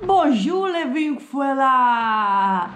Bonjour les Wingfoil!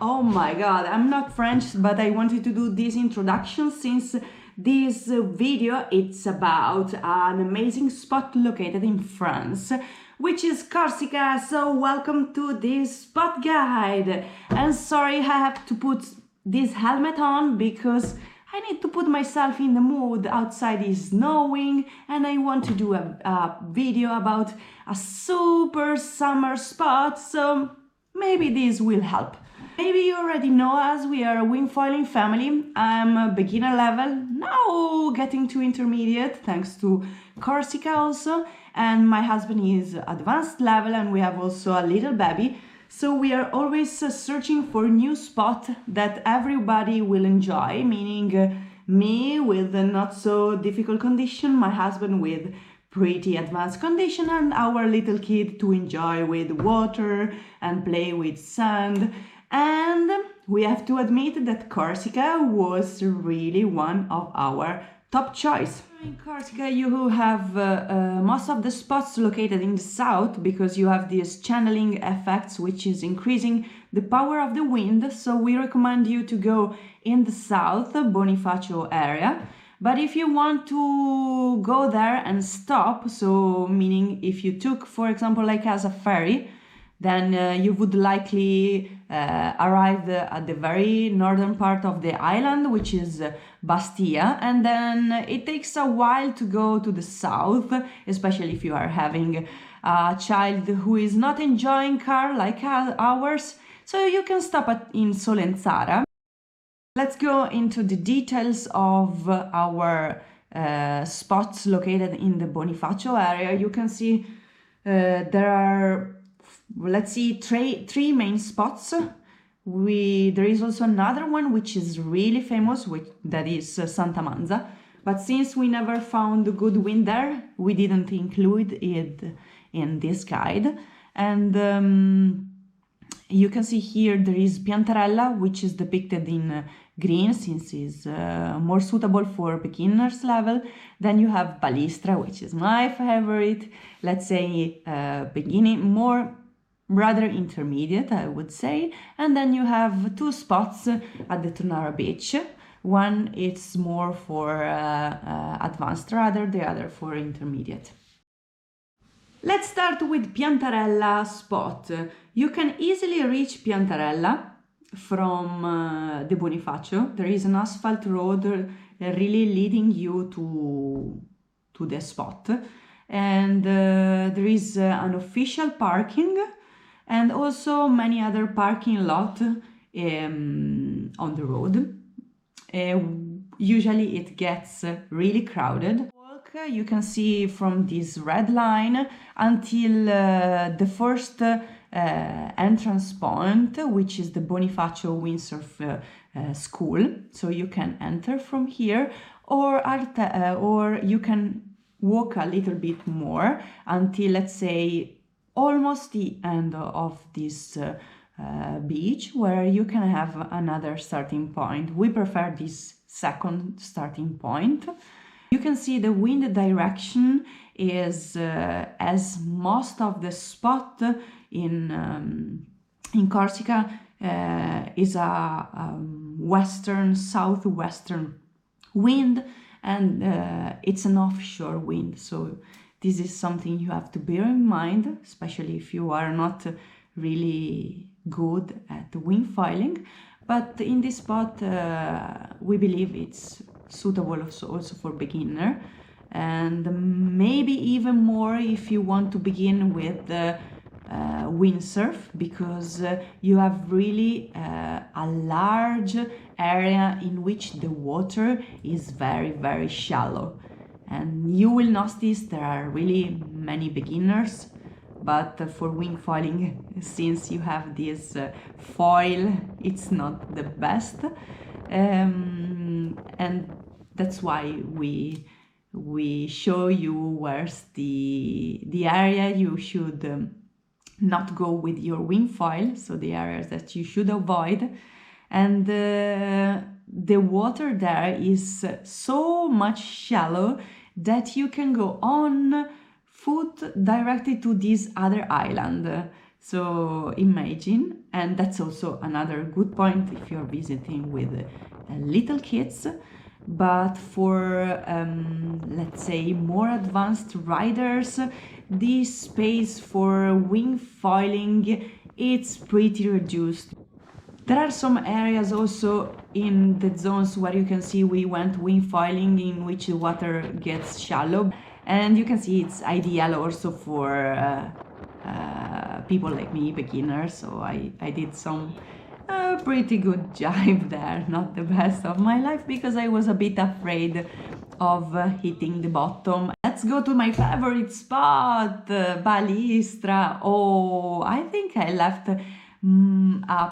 Oh my god, I'm not French, but I wanted to do this introduction since this video it's about an amazing spot located in France, which is Corsica. So welcome to this spot guide. And sorry I have to put this helmet on because I need to put myself in the mood. Outside is snowing and I want to do a video about a super summer spot, so maybe this will help. Maybe you already know us, we are a wingfoiling family. I'm a beginner level, now getting to intermediate thanks to Corsica also, and my husband is advanced level and we have also a little baby. So we are always searching for new spot that everybody will enjoy, meaning me with a not so difficult condition, my husband with pretty advanced condition, and our little kid to enjoy with water and play with sand. And we have to admit that Corsica was really one of our top choice. In Corsica you have most of the spots located in the south because you have these channeling effects which is increasing the power of the wind, so we recommend you to go in the south Bonifacio area. But if you want to go there and stop, so meaning if you took for example like as a ferry, then you would likely arrive at the very northern part of the island, which is Bastia, and then it takes a while to go to the south, especially if you are having a child who is not enjoying car like ours, so you can stop in Solenzara. Let's go into the details of our spots located in the Bonifacio area. You can see there are, let's see, three main spots. There is also another one which is really famous, that is Santa Manza, but since we never found good wind there, we didn't include it in this guide. And you can see here there is Piantarella, which is depicted in green since it's more suitable for beginners level. Then you have Balistra, which is my favorite, let's say beginning, more rather intermediate I would say. And then you have two spots at the Tonnara beach. One is more for advanced rather, the other for intermediate. Let's start with Piantarella spot. You can easily reach Piantarella from the Bonifacio. There is an asphalt road really leading you to the spot, and there is an official parking and also many other parking lot on the road. Usually it gets really crowded. You can see from this red line until the first entrance point, which is the Bonifacio Windsurf School. So you can enter from here, or you can walk a little bit more until, let's say, almost the end of this beach, where you can have another starting point. We prefer this second starting point. You can see the wind direction is as most of the spot in Corsica is a western, southwestern wind, and it's an offshore wind. So this is something you have to bear in mind, especially if you are not really good at wingfoiling. But in this spot, we believe it's suitable also for beginner, and maybe even more if you want to begin with windsurf, because you have really a large area in which the water is very, very shallow. And you will notice there are really many beginners, but for wingfoiling, since you have this foil, it's not the best. And that's why we show you where's the area you should not go with your wingfoil, so the areas that you should avoid. And the water there is so much shallow that you can go on foot directly to this other island. So imagine, and that's also another good point if you're visiting with little kids. But for let's say more advanced riders, this space for wing foiling, it's pretty reduced. There are some areas also in the zones where you can see we went wing foiling, in which the water gets shallow, and you can see it's ideal also for people like me, beginners. So I did some pretty good jibe there, not the best of my life because I was a bit afraid of hitting the bottom. Let's go to my favorite spot, Balistra. Oh, I think I left a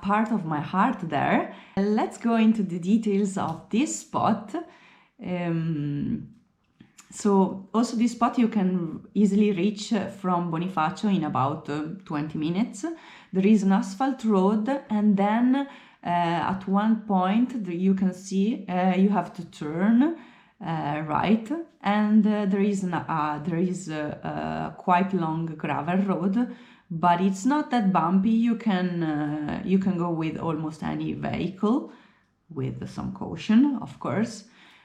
part of my heart there. Let's go into the details of this spot. So also this spot you can easily reach from Bonifacio in about 20 minutes. There is an asphalt road, and then at one point you can see you have to turn right, and there is a quite long gravel road, but it's not that bumpy. You can go with almost any vehicle, with some caution, of course.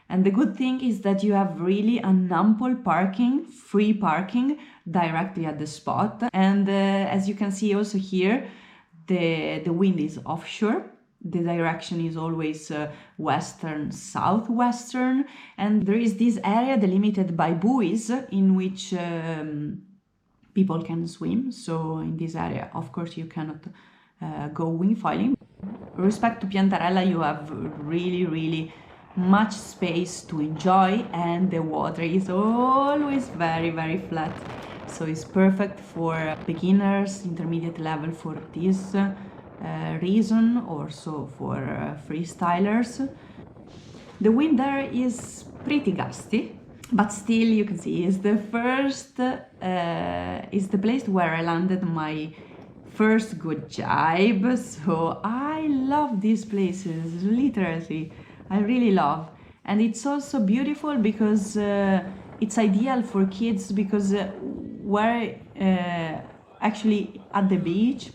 And the good thing is that you have really an ample parking, free parking directly at the spot. And as you can see also here, the wind is offshore. The direction is always western, southwestern. And there is this area delimited by buoys in which people can swim. So in this area, of course, you cannot go wingfoiling. With respect to Piantarella, you have really much space to enjoy, and the water is always very flat, so it's perfect for beginners, intermediate level for this reason, also for freestylers. The wind there is pretty gusty, but still you can see is the place where I landed my first good jibe. So I love these places, literally. I really love, and it's also beautiful because it's ideal for kids, because we're actually at the beach,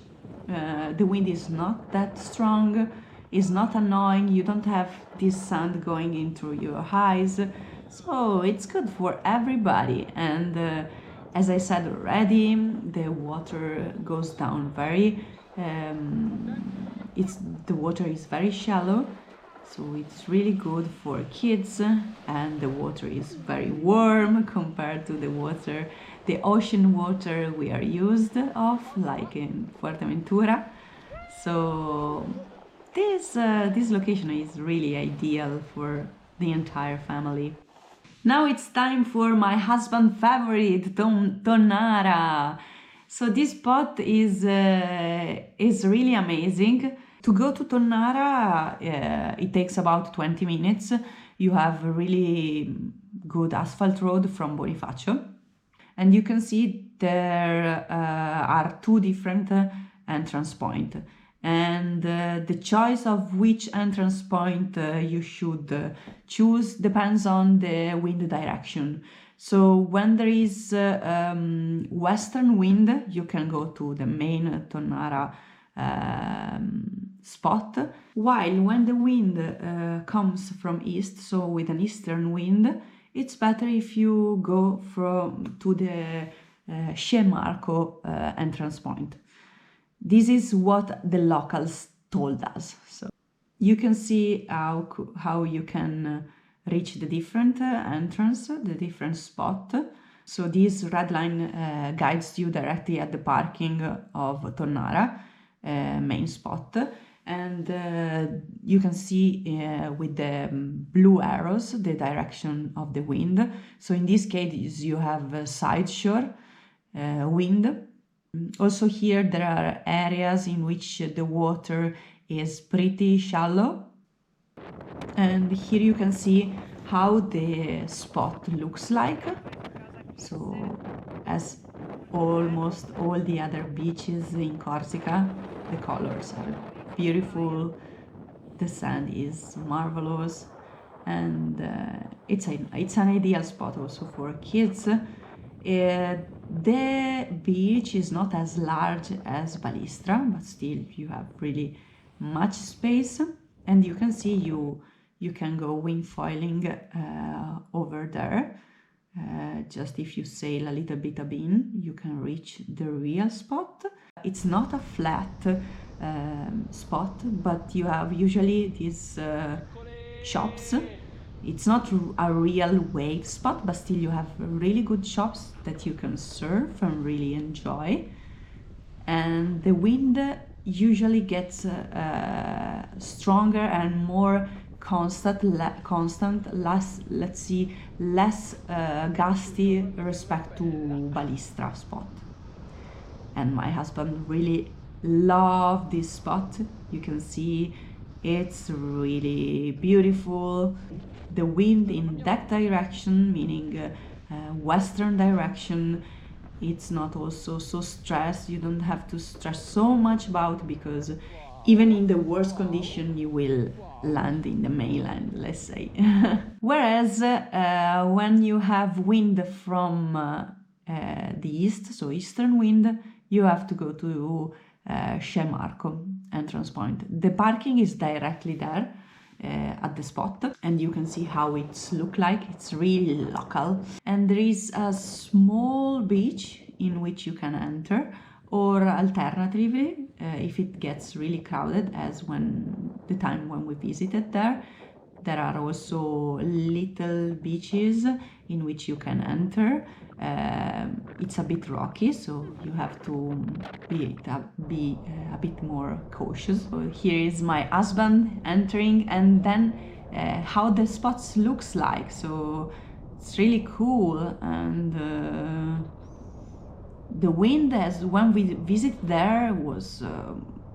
the wind is not that strong, is not annoying, you don't have this sand going into your eyes, so it's good for everybody. And as I said already, the water goes down very, the water is very shallow. So it's really good for kids, and the water is very warm compared to the ocean water we are used of, like in Fuerteventura. So this location is really ideal for the entire family. Now it's time for my husband's favorite, Tonnara. So this spot is really amazing. To go to Tonnara, it takes about 20 minutes. You have a really good asphalt road from Bonifacio. And you can see there are two different entrance points. And the choice of which entrance point you should choose depends on the wind direction. So when there is western wind, you can go to the main Tonnara spot, while when the wind comes from east, so with an eastern wind, it's better if you go to the Sce Marco entrance point. This is what the locals told us. So you can see how you can reach the different entrance, the different spot. So this red line guides you directly at the parking of Tonnara main spot. And you can see with the blue arrows the direction of the wind. So in this case you have side shore wind. Also here there are areas in which the water is pretty shallow. And here you can see how the spot looks like. So as almost all the other beaches in Corsica, the colors are beautiful, the sand is marvelous, and it's an ideal spot also for kids. The beach is not as large as Balistra, but still you have really much space, and you can see you can go wingfoiling over there. Just if you sail a little bit in, you can reach the real spot. It's not a flat spot, but you have usually these shops. It's not a real wave spot, but still you have really good shops that you can surf and really enjoy. And the wind usually gets stronger and more constant, less, let's see, less gusty respect to Balistra spot. And my husband really loved this spot. You can see it's really beautiful. The wind in that direction, meaning western direction, it's not also so stressed. You don't have to stress so much about, because even in the worst condition you will land in the mainland, let's say. Whereas when you have wind from the east, so eastern wind, you have to go to Scemarco entrance point. The parking is directly there at the spot, and you can see how it's look like. It's really local, and there is a small beach in which you can enter, or alternatively, if it gets really crowded, as the time when we visited there are also little beaches in which you can enter. It's a bit rocky, so you have to be a bit more cautious. So here is my husband entering, and then how the spots looks like. So it's really cool, and the wind, as when we visit there, was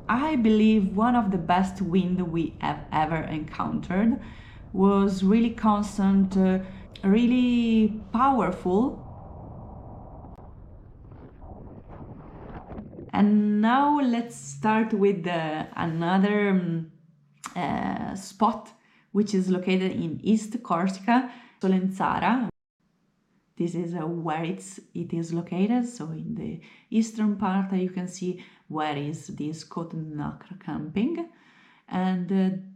I believe one of the best wind we have ever encountered. Was really constant, really powerful. And now let's start with another spot, which is located in East Corsica, Solenzara. This is where it is located. So in the eastern part, you can see where is this Tonnara camping. And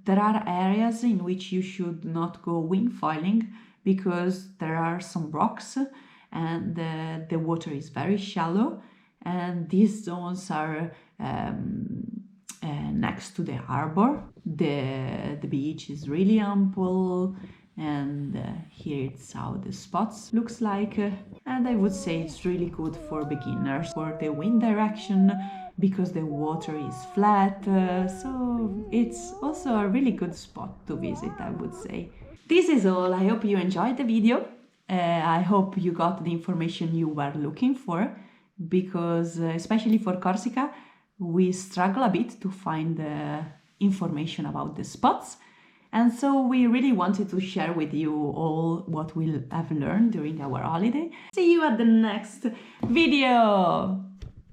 there are areas in which you should not go wingfoiling, because there are some rocks and the water is very shallow, and these zones are next to the harbor. The beach is really ample, and here it's how the spots looks like, and I would say it's really good for beginners, for the wind direction, because the water is flat, so it's also a really good spot to visit, I would say. This is all. I hope you enjoyed the video. I hope you got the information you were looking for, because especially for Corsica, we struggle a bit to find information about the spots. And so we really wanted to share with you all what we have learned during our holiday. See you at the next video!